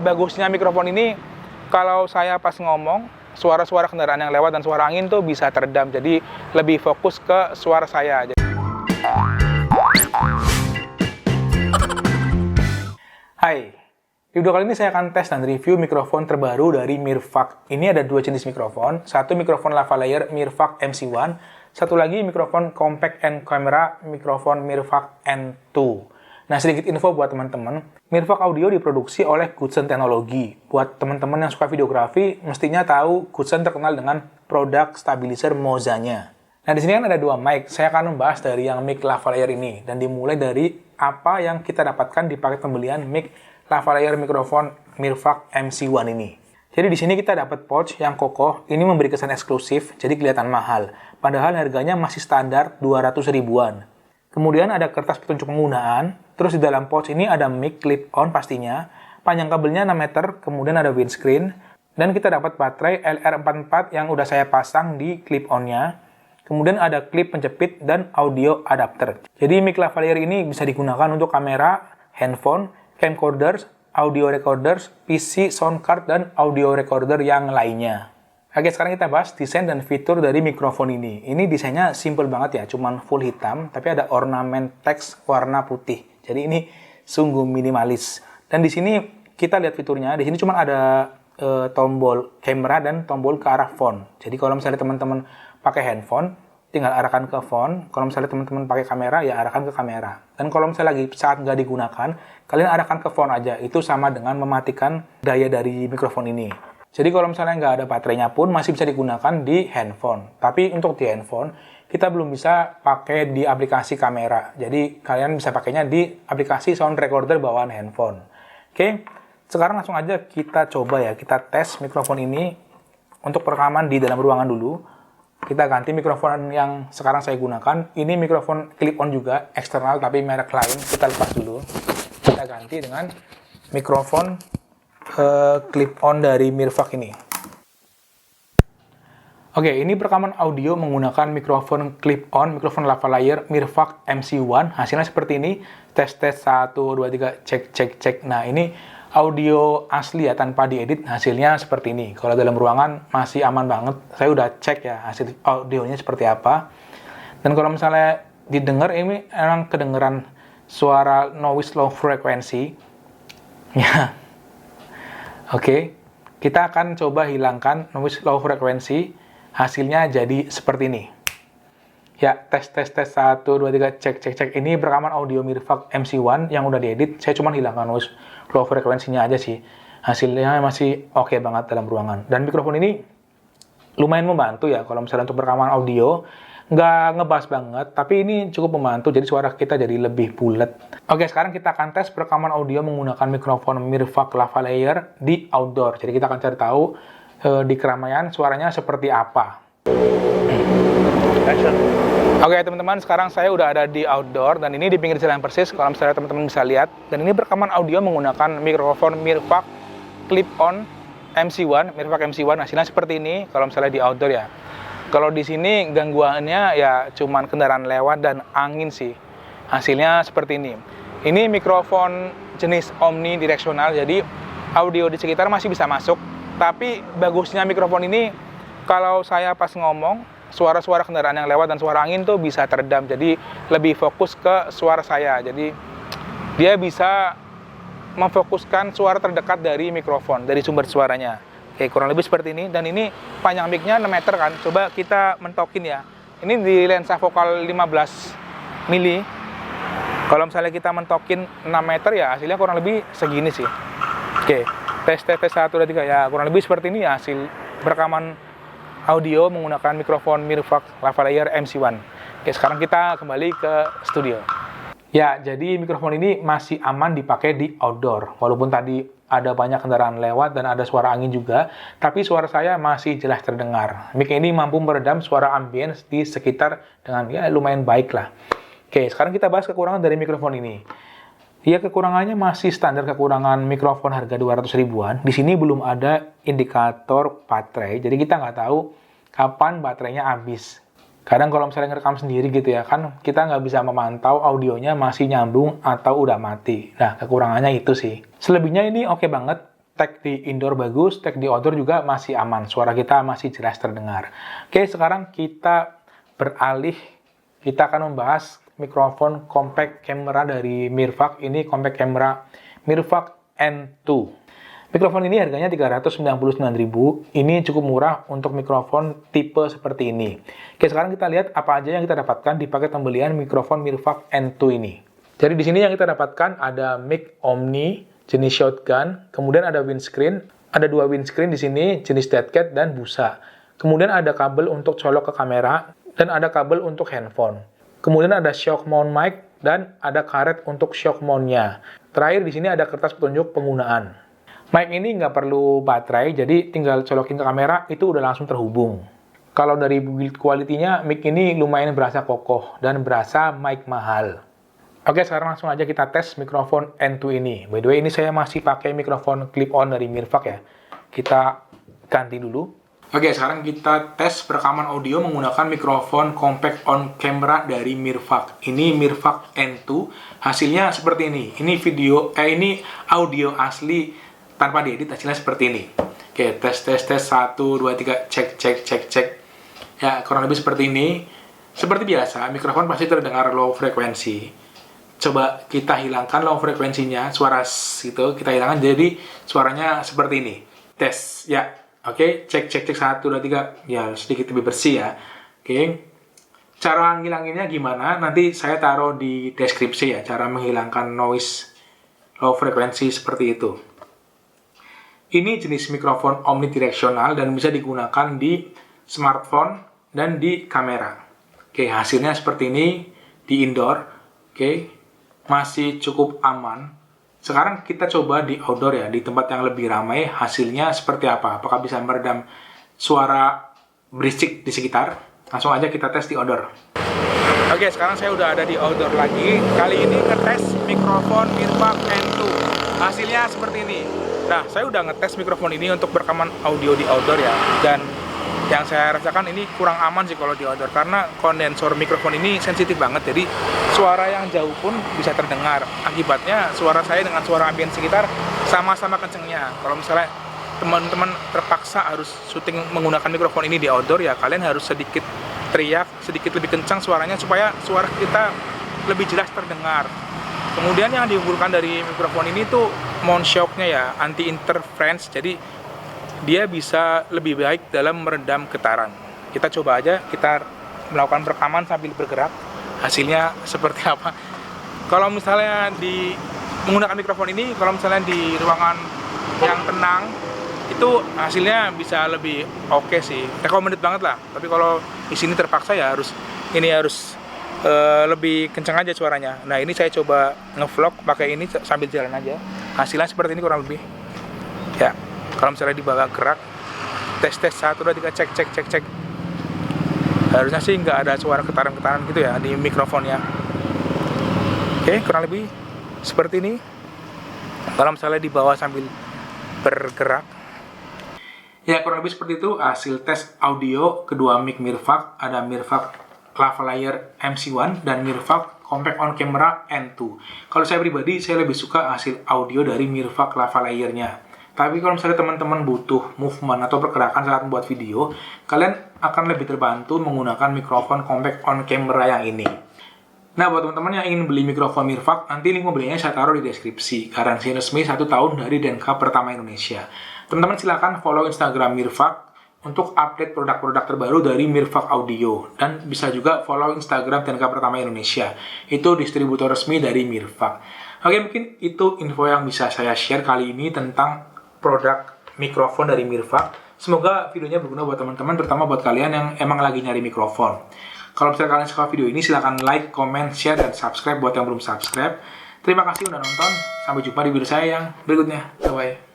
bagusnya mikrofon ini, kalau saya pas ngomong, suara-suara kendaraan yang lewat dan suara angin tuh bisa teredam. Jadi lebih fokus ke suara saya. Hai, di video kali ini saya akan tes dan review mikrofon terbaru dari Mirvac. Ini ada dua jenis mikrofon. Satu mikrofon lavalier Mirvac MC1, satu lagi mikrofon compact and camera mikrofon Mirvac N2. Nah, sedikit info buat teman-teman. Mirvac Audio diproduksi oleh Goodson Technology. Buat teman-teman yang suka videografi, mestinya tahu Goodson terkenal dengan produk stabilizer Moza-nya. Nah, di sini kan ada dua mic. Saya akan membahas dari yang mic lavalier ini. Dan dimulai dari apa yang kita dapatkan di paket pembelian mic lavalier mikrofon Mirvac MC1 ini. Jadi di sini kita dapat pouch yang kokoh. Ini memberi kesan eksklusif, jadi kelihatan mahal. Padahal harganya masih standar 200 ribuan. Kemudian ada kertas petunjuk penggunaan. Terus di dalam pouch ini ada mic clip-on pastinya. Panjang kabelnya 6 meter, kemudian ada windscreen. Dan kita dapat baterai LR44 yang udah saya pasang di clip-onnya. Kemudian ada klip penjepit dan audio adapter. Jadi mic lavalier ini bisa digunakan untuk kamera, handphone, camcorders, audio recorders, PC, sound card, dan audio recorder yang lainnya. Oke, sekarang kita bahas desain dan fitur dari mikrofon ini. Ini desainnya simple banget ya, cuman full hitam, tapi ada ornamen teks warna putih. Jadi ini sungguh minimalis. Dan di sini kita lihat fiturnya, di sini cuma ada tombol kamera dan tombol ke arah phone. Jadi kalau misalnya teman-teman pakai handphone, tinggal arahkan ke phone. Kalau misalnya teman-teman pakai kamera, ya arahkan ke kamera. Dan kalau misalnya lagi saat nggak digunakan, kalian arahkan ke phone aja. Itu sama dengan mematikan daya dari mikrofon ini. Jadi kalau misalnya nggak ada baterainya pun masih bisa digunakan di handphone. Tapi untuk di handphone, kita belum bisa pakai di aplikasi kamera. Jadi kalian bisa pakainya di aplikasi sound recorder bawaan handphone. Oke, sekarang langsung aja kita coba ya. Kita tes mikrofon ini untuk perekaman di dalam ruangan dulu. Kita ganti mikrofon yang sekarang saya gunakan. Ini mikrofon clip-on juga, eksternal tapi merek lain. Kita lepas dulu. Kita ganti dengan mikrofon clip-on dari Mirvac ini. Oke, ini perekaman audio menggunakan mikrofon clip-on, mikrofon lavalier Mirvac MC1. Hasilnya seperti ini. Tes 1, 2, 3, cek. Nah, ini audio asli ya, tanpa diedit. Hasilnya seperti ini. Kalau dalam ruangan masih aman banget. Saya udah cek ya hasil audionya seperti apa. Dan kalau misalnya didengar, ini emang kedengeran suara noise low frequency. Ya. Oke, kita akan coba hilangkan noise low frequency. Hasilnya jadi seperti ini. Ya, tes 1, 2, 3, cek. Ini perekaman audio Mirvac MC1 yang udah diedit. Saya cuma hilangkan noise low frekuensinya aja sih. Hasilnya masih oke banget dalam ruangan. Dan mikrofon ini lumayan membantu ya kalau misalnya untuk perekaman audio. Nggak ngebas banget, tapi ini cukup membantu, jadi suara kita jadi lebih bulat. Oke, sekarang kita akan tes perekaman audio menggunakan mikrofon Mirvac lavalier di outdoor. Jadi kita akan cari tahu di keramaian suaranya seperti apa. Oke teman-teman, sekarang saya udah ada di outdoor dan ini di pinggir jalan persis kalau misalnya teman-teman bisa lihat. Dan ini perekaman audio menggunakan mikrofon Mirvac clip-on MC1, Mirvac MC1. Hasilnya seperti ini kalau misalnya di outdoor ya. Kalau di sini gangguannya ya cuman kendaraan lewat dan angin sih. Hasilnya seperti ini. Ini mikrofon jenis omnidireksional, jadi audio di sekitar masih bisa masuk. Tapi bagusnya mikrofon ini, kalau saya pas ngomong, suara-suara kendaraan yang lewat dan suara angin tuh bisa teredam. Jadi lebih fokus ke suara saya. Jadi dia bisa memfokuskan suara terdekat dari mikrofon, dari sumber suaranya. Oke, kurang lebih seperti ini. Dan ini panjang mic-nya 6 meter kan. Coba kita mentokin ya. Ini di lensa vokal 15 mili. Kalau misalnya kita mentokin 6 meter ya hasilnya kurang lebih segini sih. Oke, tes 1, 2, 3 ya. Kurang lebih seperti ini ya hasil perekaman audio menggunakan mikrofon Mirvac lavalier MC1. Oke, sekarang kita kembali ke studio. Ya, jadi mikrofon ini masih aman dipakai di outdoor. Walaupun tadi ada banyak kendaraan lewat dan ada suara angin juga, tapi suara saya masih jelas terdengar. Mic ini mampu meredam suara ambien di sekitar dengan ya lumayan baik lah. Oke, sekarang kita bahas kekurangan dari mikrofon ini. Ya, kekurangannya masih standar kekurangan mikrofon harga 200 ribuan. Di sini belum ada indikator baterai, jadi kita nggak tahu kapan baterainya habis. Kadang kalau misalnya ngerekam sendiri gitu ya, kan kita nggak bisa memantau audionya masih nyambung atau udah mati. Nah, kekurangannya itu sih. Selebihnya ini oke banget. tag di indoor bagus, tag di outdoor juga masih aman. Suara kita masih jelas terdengar. Oke, sekarang kita beralih. Kita akan membahas mikrofon compact camera dari Mirvac. Ini compact camera Mirvac N2. Mikrofon ini harganya 399.000. Ini cukup murah untuk mikrofon tipe seperti ini. Oke, sekarang kita lihat apa aja yang kita dapatkan di paket pembelian mikrofon Mirvac N2 ini. Jadi di sini yang kita dapatkan ada mic Omni jenis shotgun, kemudian ada windscreen, ada 2 windscreen di sini jenis dead cat dan busa. Kemudian ada kabel untuk colok ke kamera dan ada kabel untuk handphone. Kemudian ada shock mount mic dan ada karet untuk shock mount-nya. Terakhir di sini ada kertas petunjuk penggunaan. Mic ini nggak perlu baterai, jadi tinggal colokin ke kamera itu udah langsung terhubung. Kalau dari build quality-nya, mic ini lumayan berasa kokoh dan berasa mic mahal. Oke, sekarang langsung aja kita tes mikrofon N2 ini. By the way, ini saya masih pakai mikrofon clip-on dari Mirvac ya. Kita ganti dulu. Oke, sekarang kita tes perekaman audio menggunakan mikrofon compact on camera dari Mirvac. Ini Mirvac N2. Hasilnya seperti ini. Ini audio asli tanpa diedit, hasilnya seperti ini. Oke, tes 1 2 3 cek. Ya, kurang lebih seperti ini. Seperti biasa, mikrofon pasti terdengar low frekuensi. Coba kita hilangkan low frekuensinya, suara itu kita hilangkan, jadi suaranya seperti ini. Tes, ya. Oke, cek 1 2 3. Ya, sedikit lebih bersih ya. Oke. Cara ngilanginnya gimana? Nanti saya taruh di deskripsi ya, cara menghilangkan noise low frekuensi seperti itu. Ini jenis mikrofon omnidireksional dan bisa digunakan di smartphone dan di kamera. Oke, hasilnya seperti ini di indoor. Oke, masih cukup aman. Sekarang kita coba di outdoor ya, di tempat yang lebih ramai, hasilnya seperti apa? Apakah bisa meredam suara berisik di sekitar? Langsung aja kita tes di outdoor. Oke, sekarang saya udah ada di outdoor lagi. Kali ini ngetes mikrofon Mirvac N2. Hasilnya seperti ini. Nah, saya udah ngetes mikrofon ini untuk rekaman audio di outdoor ya. Dan yang saya rasakan ini kurang aman sih kalau di outdoor, karena kondensor mikrofon ini sensitif banget, jadi suara yang jauh pun bisa terdengar. Akibatnya suara saya dengan suara ambien sekitar sama-sama kencengnya. Kalau misalnya teman-teman terpaksa harus syuting menggunakan mikrofon ini di outdoor ya, kalian harus sedikit teriak, sedikit lebih kencang suaranya supaya suara kita lebih jelas terdengar. Kemudian yang diunggulkan dari mikrofon ini tuh mount shock-nya ya, anti interference, jadi dia bisa lebih baik dalam meredam getaran. Kita coba aja, kita melakukan rekaman sambil bergerak. Hasilnya seperti apa? Kalau misalnya menggunakan mikrofon ini, kalau misalnya di ruangan yang tenang, itu hasilnya bisa lebih oke sih. Recommended banget lah. Tapi kalau di sini terpaksa ya harus lebih kencang aja suaranya. Nah, ini saya coba ngevlog pakai ini sambil jalan aja. Hasilnya seperti ini kurang lebih. Ya. Kalau misalnya dibawa gerak, tes 1 2 3 cek. Harusnya sih nggak ada suara getaran-getaran gitu ya di mikrofonnya. Oke, kurang lebih seperti ini. Kalau misalnya dibawa sambil bergerak. Ya, kurang lebih seperti itu hasil tes audio kedua mic Mirvac. Ada Mirvac Lavalier MC1 dan Mirvac Compact on Camera N2. Kalau saya pribadi, saya lebih suka hasil audio dari Mirvac Lavalier-nya. Tapi kalau misalnya teman-teman butuh movement atau pergerakan saat membuat video, kalian akan lebih terbantu menggunakan mikrofon compact on camera yang ini. Nah, buat teman-teman yang ingin beli mikrofon Mirvac, nanti link pembeliannya saya taruh di deskripsi. Garansi resmi 1 tahun dari Denka Pertama Indonesia. Teman-teman silakan follow Instagram Mirvac untuk update produk-produk terbaru dari Mirvac Audio. Dan bisa juga follow Instagram Denka Pertama Indonesia. Itu distributor resmi dari Mirvac. Oke, mungkin itu info yang bisa saya share kali ini tentang produk mikrofon dari Mirvac. Semoga videonya berguna buat teman-teman, terutama buat kalian yang emang lagi nyari mikrofon. Kalau misalnya kalian suka video ini, silahkan like, comment, share, dan subscribe buat yang belum subscribe. Terima kasih udah nonton. Sampai jumpa di video saya yang berikutnya. Bye-bye.